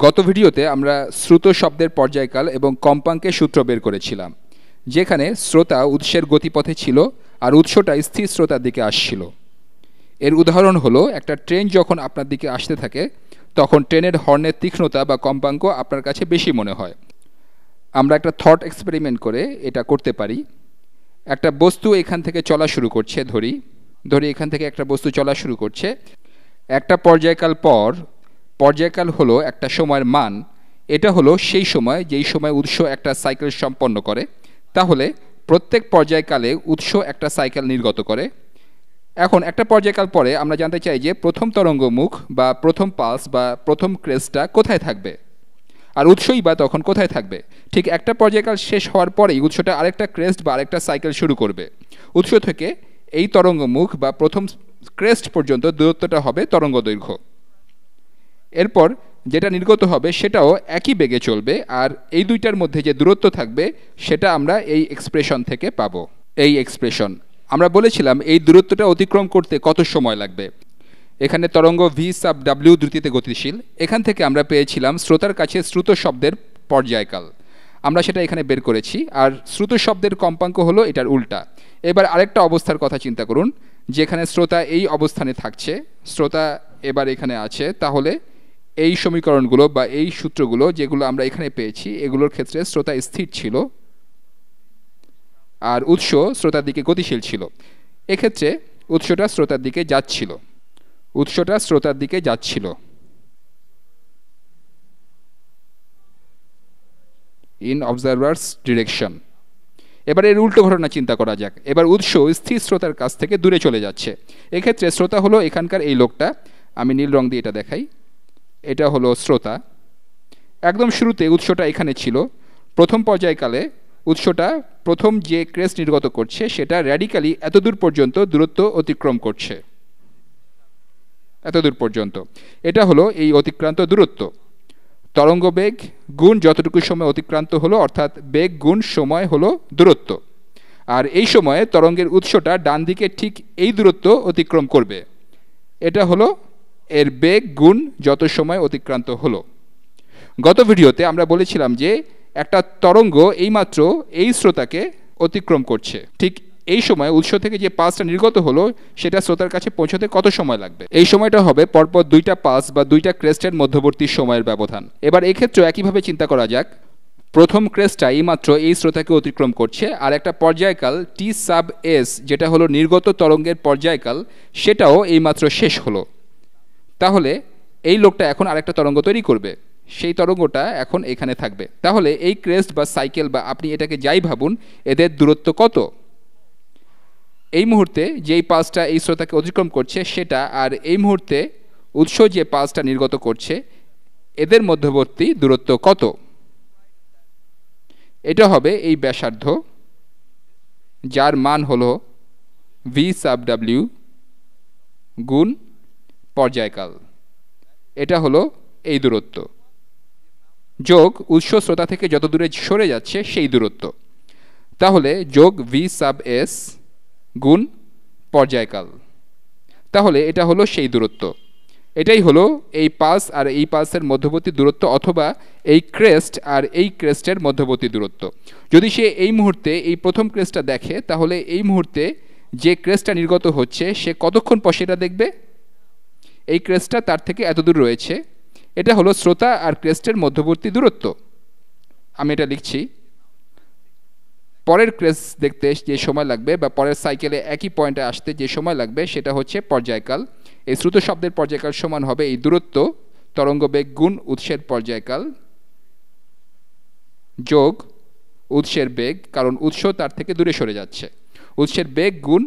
গত ভিডিওতে আমরা শ্রুত শব্দের পর্যায়কাল এবং কম্পাঙ্কের সূত্র বের করেছিলাম, যেখানে শ্রোতা উৎসের গতিপথে ছিল আর উৎসটা স্থির শ্রোতার দিকে আসছিল। এর উদাহরণ হলো, একটা ট্রেন যখন আপনার দিকে আসতে থাকে তখন ট্রেনের হর্নের তীক্ষ্ণতা বা কম্পাঙ্ক আপনার কাছে বেশি মনে হয়। আমরা একটা থট এক্সপেরিমেন্ট করে এটা করতে পারি। একটা বস্তু এখান থেকে চলা শুরু করছে, ধরি এখান থেকে একটা বস্তু চলা শুরু করছে। একটা পর্যায়কাল পর, পর্যায়কাল হলো একটা সময়ের মান, এটা হলো সেই সময় যেই সময় উৎস একটা সাইকেল সম্পন্ন করে। তাহলে প্রত্যেক পর্যায়কালে উৎস একটা সাইকেল নির্গত করে। এখন একটা পর্যায়কাল পরে আমরা জানতে চাই যে প্রথম তরঙ্গমুখ বা প্রথম পালস বা প্রথম ক্রেস্টটা কোথায় থাকবে, আর উৎসই বা তখন কোথায় থাকবে। ঠিক একটা পর্যায়কাল শেষ হওয়ার পরেই উৎসটা আরেকটা ক্রেস্ট বা আরেকটা সাইকেল শুরু করবে। উৎস থেকে এই তরঙ্গমুখ বা প্রথম ক্রেস্ট পর্যন্ত দূরত্বটা হবে তরঙ্গ দৈর্ঘ্য। এরপর যেটা নির্গত হবে সেটাও একই বেগে চলবে, আর এই দুইটার মধ্যে যে দূরত্ব থাকবে সেটা আমরা এই এক্সপ্রেশন থেকে পাবো। এই এক্সপ্রেশন আমরা বলেছিলাম এই দূরত্বটা অতিক্রম করতে কত সময় লাগবে। এখানে তরঙ্গ ভি সাব ডাব্লিউ দ্রুতিতে গতিশীল, এখান থেকে আমরা পেয়েছিলাম শ্রোতার কাছে শ্রুত শব্দের পর্যায়কাল, আমরা সেটা এখানে বের করেছি। আর শ্রুত শব্দের কম্পাঙ্ক হলো এটার উল্টা। এবার আরেকটা অবস্থার কথা চিন্তা করুন, যেখানে শ্রোতা এই অবস্থানে থাকছে, শ্রোতা এবার এখানে আছে। তাহলে এই সমীকরণগুলো বা এই সূত্রগুলো যেগুলো আমরা এখানে পেয়েছি, এগুলোর ক্ষেত্রে শ্রোতা স্থির ছিল আর উৎস শ্রোতার দিকে গতিশীল ছিল। এক্ষেত্রে উৎসটা শ্রোতার দিকে যাচ্ছিল, ইন অবজারভার্স ডিরেকশন। এবার এর উল্টো ঘটনা চিন্তা করা যাক। এবার উৎস স্থির শ্রোতার কাছ থেকে দূরে চলে যাচ্ছে। এক্ষেত্রে শ্রোতা হলো এখানকার এই লোকটা, আমি নীল রং দিয়ে এটা দেখাই, এটা হলো শ্রোতা। একদম শুরুতে উৎসটা এখানে ছিল। প্রথম পর্যায়কালে উৎসটা প্রথম যে ক্রেস্ট নির্গত করছে সেটা র্যাডিক্যালি এতদূর পর্যন্ত দূরত্ব অতিক্রম করছে, এতদূর পর্যন্ত। এটা হলো এই অতিক্রান্ত দূরত্ব। তরঙ্গ বেগ গুণ যতটুকু সময় অতিক্রান্ত হলো, অর্থাৎ বেগ গুণ সময় হলো দূরত্ব। আর এই সময়ে তরঙ্গের উৎসটা ডান দিকে ঠিক এই দূরত্ব অতিক্রম করবে। এটা হলো এর বেগ গুণ যত সময় অতিক্রান্ত হলো। গত ভিডিওতে আমরা বলেছিলাম যে একটা তরঙ্গ এইমাত্র এই শ্রোতাকে অতিক্রম করছে, ঠিক এই সময় উৎস থেকে যে পালসটা নির্গত হলো সেটা শ্রোতার কাছে পৌঁছতে কত সময় লাগবে। এই সময়টা হবে পরপর দুইটা পালস বা দুইটা ক্রেস্টের মধ্যবর্তী সময়ের ব্যবধান। এবার এক্ষেত্রে একইভাবে চিন্তা করা যাক, প্রথম ক্রেস্টটা এইমাত্র এই শ্রোতাকে অতিক্রম করছে, আর একটা পর্যায়কাল টি সাব এস যেটা হলো নির্গত তরঙ্গের পর্যায়কাল, সেটাও এইমাত্র শেষ হলো। তাহলে এই লোকটা এখন আরেকটা তরঙ্গ তৈরি করবে, সেই তরঙ্গটা এখন এখানে থাকবে। তাহলে এই ক্রেস্ট বা সাইকেল বা আপনি এটাকে যাই ভাবুন, এদের দূরত্ব কত? এই মুহূর্তে যেই পালসটা এই শ্রোতাকে অতিক্রম করছে সেটা, আর এই মুহূর্তে উৎস যে পালসটা নির্গত করছে, এদের মধ্যবর্তী দূরত্ব কত? এটা হবে এই ব্যাসার্ধ, যার মান হলো ভি সাব ডাব্লিউ গুণ পর্যায়কাল। এটা হলো এই দূরত্ব, যোগ উৎস শ্রোতা থেকে যত দূরে সরে যাচ্ছে সেই দূরত্ব। তাহলে যোগ ভি সাব এস গুণ পর্যায়কাল, তাহলে এটা হলো সেই দূরত্ব। এটাই হলো এই পালস আর এই পালসের মধ্যবর্তী দূরত্ব, অথবা এই ক্রেস্ট আর এই ক্রেস্টের মধ্যবর্তী দূরত্ব। যদি সে এই মুহূর্তে এই প্রথম ক্রেস্টটা দেখে, তাহলে এই মুহূর্তে যে ক্রেস্টটা নির্গত হচ্ছে সে কতক্ষণ পর সেটা দেখবে? এই ক্রেস্টটা তার থেকে এত দূর রয়েছে। এটা হলো শ্রোতা আর ক্রেস্টের মধ্যবর্তী দূরত্ব। আমি এটা লিখছি, পরের ক্রেস্ট দেখতে যে সময় লাগবে বা পরের সাইকেলে একই পয়েন্টে আসতে যে সময় লাগবে সেটা হচ্ছে পর্যায়কাল। এই শ্রুত শব্দের পর্যায়কাল সমান হবে এই দূরত্ব তরঙ্গ বেগ গুণ উৎসের পর্যায়কাল যোগ উৎসের বেগ, কারণ উৎস তার থেকে দূরে সরে যাচ্ছে, উৎসের বেগ গুণ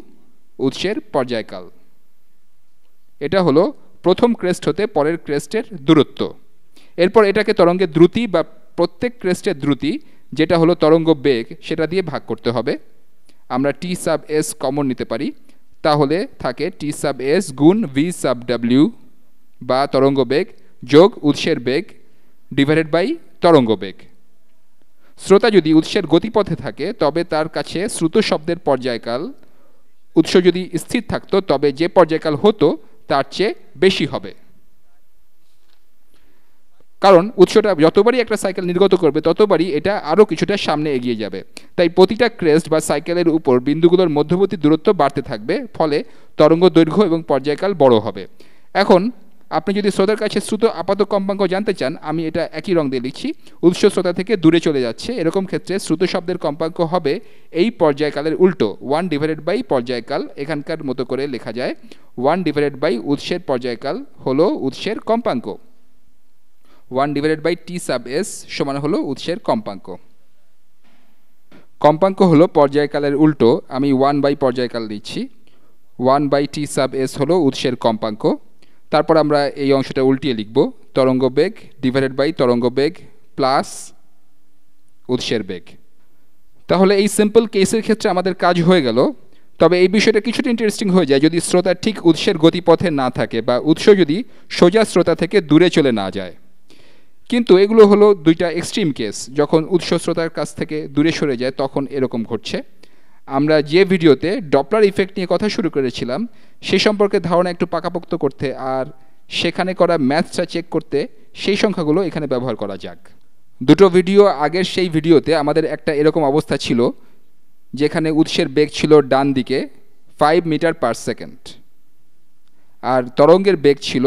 উৎসের পর্যায়কাল। এটা হলো প্রথম ক্রেস্ট হতে পরের ক্রেস্টের দূরত্ব। এরপর এটাকে তরঙ্গের দ্রুতি বা প্রত্যেক ক্রেস্টের দ্রুতি, যেটা হলো তরঙ্গ বেগ, সেটা দিয়ে ভাগ করতে হবে। আমরা টি সাব এস কমন নিতে পারি, তাহলে থাকে টি সাব এস গুণ ভি সাব ডাব্লিউ বা তরঙ্গ বেগ যোগ উৎসের বেগ ডিভাইডেড বাই তরঙ্গ বেগ। শ্রোতা যদি উৎসের গতিপথে থাকে তবে তার কাছে শ্রুত শব্দের পর্যায়কাল, উৎস যদি স্থির থাকতো তবে যে পর্যায়কাল হতো তার চেয়ে বেশি হবে। কারণ উৎসটা যতবারই একটা সাইকেল নির্গত করবে ততবারই এটা আরও কিছুটা সামনে এগিয়ে যাবে। তাই প্রতিটা ক্রেস্ট বা সাইকেলের উপর বিন্দুগুলোর মধ্যবর্তী দূরত্ব বাড়তে থাকবে, ফলে তরঙ্গ দৈর্ঘ্য এবং পর্যায়কাল বড় হবে। এখন আপনি যদি স্রোতার কাছে শ্রুত আপাত কম্পাঙ্ক জানতে চান, আমি এটা একই রং দিয়ে লিখছি। উৎস শ্রোতা থেকে দূরে চলে যাচ্ছে, এরকম ক্ষেত্রে শ্রুত শব্দের কম্পাঙ্ক হবে এই পর্যায়কালের উল্টো, 1/, পর্যায়কাল এখানকার মতো করে লেখা যায় 1/, উৎসের পর্যায়কাল হলো উৎসের কম্পাঙ্ক। 1/T(s) সমান হলো উৎসের কম্পাঙ্ক। কম্পাঙ্ক হলো পর্যায়কালের উল্টো, আমি 1 পর্যায়কাল দিচ্ছি। 1/T(s) হলো উৎসের কম্পাঙ্ক। তারপর আমরা এই অংশটা উল্টিয়ে লিখব, তরঙ্গ বেগ তরঙ্গ বেগ প্লাস উৎসের বেগ। তাহলে এই সিম্পল কেসের ক্ষেত্রে আমাদের কাজ হয়ে গেল। তবে এই বিষয়টা কিছুটা ইন্টারেস্টিং হয়ে যায় যদি স্রোতা ঠিক উৎসের গতিপথে না থাকে বা উৎস যদি সোজা স্রোতা থেকে দূরে চলে না যায়। কিন্তু এগুলো হলো দুইটা এক্সট্রিম কেস, যখন উৎস স্রোতার কাছ থেকে দূরে সরে যায় তখন এরকম ঘটছে। আমরা যে ভিডিওতে ডপলার ইফেক্ট নিয়ে কথা শুরু করেছিলাম সে সম্পর্কে ধারণা একটু পাকাপোক্ত করতে আর সেখানে করা ম্যাথসটা চেক করতে সেই সংখ্যাগুলো এখানে ব্যবহার করা যাক। দুটো ভিডিও আগের সেই ভিডিওতে আমাদের একটা এরকম অবস্থা ছিল যেখানে উৎসের বেগ ছিল ডান দিকে 5 মিটার পার সেকেন্ড আর তরঙ্গের বেগ ছিল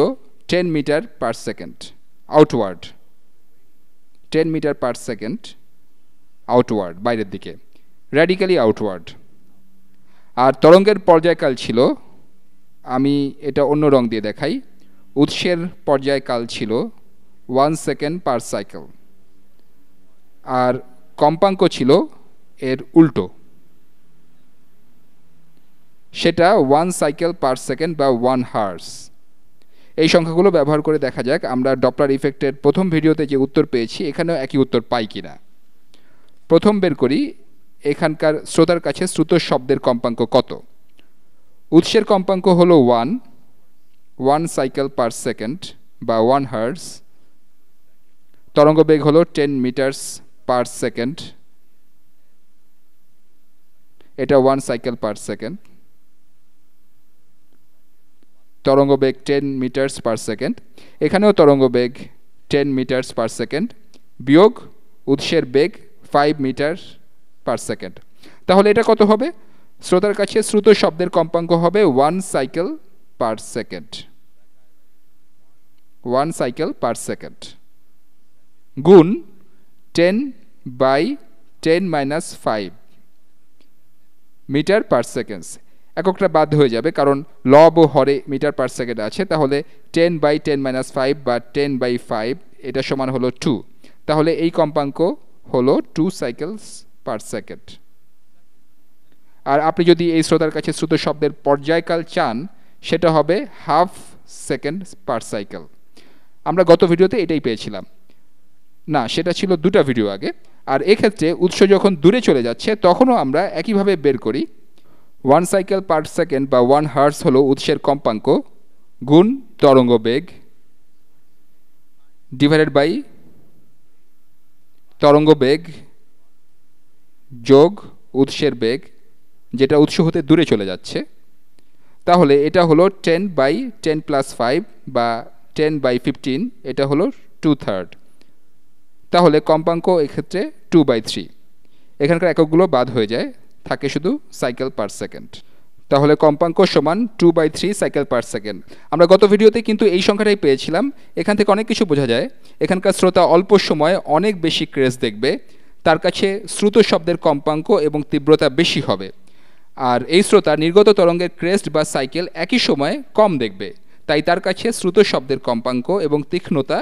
10 metre per second outward, 10 metre per second outward, বাইরের দিকে, র্যাডিক্যালি আউটওয়ার্ড। আর তরঙ্গের পর্যায়কাল ছিল, আমি এটা অন্য রং দিয়ে দেখাই, উৎসের পর্যায়কাল ছিল 1 সেকেন্ড পার সাইকেল আর কম্পাঙ্ক ছিল এর উল্টো, সেটা 1 সাইকেল পার সেকেন্ড বা 1 হার্স। এই সংখ্যাগুলো ব্যবহার করে দেখা যাক আমরা ডপলার ইফেক্টের প্রথম ভিডিওতে যে উত্তর পেয়েছি এখানেও একই উত্তর পাই কিনা। প্রথম বের করি এখানকার শ্রোতার কাছে শ্রুত শব্দের কম্পাঙ্ক কত। উৎসের কম্পাঙ্ক হলো 1 সাইকেল পার সেকেন্ড বা 1 হার্স। তরঙ্গ বেগ হলো 10 মিটার পার সেকেন্ড, এটা 1 সাইকেল পার সেকেন্ড। তরঙ্গ বেগ 10 মিটার পার সেকেন্ড, এখানেও তরঙ্গ বেগ 10 মিটার পার সেকেন্ড বিয়োগ উৎসের বেগ 5 মিটার পার সেকেন্ড। তাহলে এটা কত হবে? শ্রোতার কাছে শ্রুত শব্দের কম্পাঙ্ক হবে 1 cycle per second, 1 cycle per second গুণ 10/10-5 মিটার পার সেকেন্ড। এককটা বাদ হয়ে যাবে কারণ লব ও হরে মিটার পার সেকেন্ড আছে, তাহলে 10/10-5 বা 10/5 এটা সমান হলো 2। তাহলে এই কম্পাঙ্ক হলো 2 সাইকেলস পার সেকেন্ড। আর আপনি যদি এই শ্রোতার কাছে শ্রুত শব্দের পর্যায়কাল চান সেটা হবে 1/2 সেকেন্ড পার সাইকেল। আমরা গত ভিডিওতে এটাই পেয়েছিলাম, না সেটা ছিল দুটা ভিডিও আগে। আর এক্ষেত্রে উৎস যখন দূরে চলে যাচ্ছে তখনও আমরা একইভাবে বের করি, 1 সাইকেল পার সেকেন্ড বা 1 হার্স হলো উৎসের কম্পাঙ্ক গুণ তরঙ্গ বেগ ডিভাইডেড বাই তরঙ্গ বেগ যোগ উৎসের বেগ যেটা উৎস হতে দূরে চলে যাচ্ছে। তাহলে এটা হলো 10/10+5 বা 10/15, এটা হলো 2/3। তাহলে কম্পাঙ্ক এক্ষেত্রে 2/3। এখানকার এককগুলো বাদ হয়ে যায়, থাকে শুধু সাইকেল পার সেকেন্ড। তাহলে কম্পাঙ্ক সমান 2/3 সাইকেল পার সেকেন্ড। আমরা গত ভিডিওতে কিন্তু এই সংখ্যাটাই পেয়েছিলাম। এখান থেকে অনেক কিছু বোঝা যায়। এখানকার শ্রোতা অল্প সময়ে অনেক বেশি ক্রেজ দেখবে, তার কাছে শ্রুত শব্দের কম্পাঙ্ক এবং তীব্রতা বেশি হবে। আর এই শ্রোতা নির্গত তরঙ্গের ক্রেস্ট বা সাইকেল একই সময়ে কম দেখবে, তাই তার কাছে শ্রুত শব্দের কম্পাঙ্ক এবং তীক্ষ্ণতা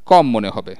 কম মনে হবে।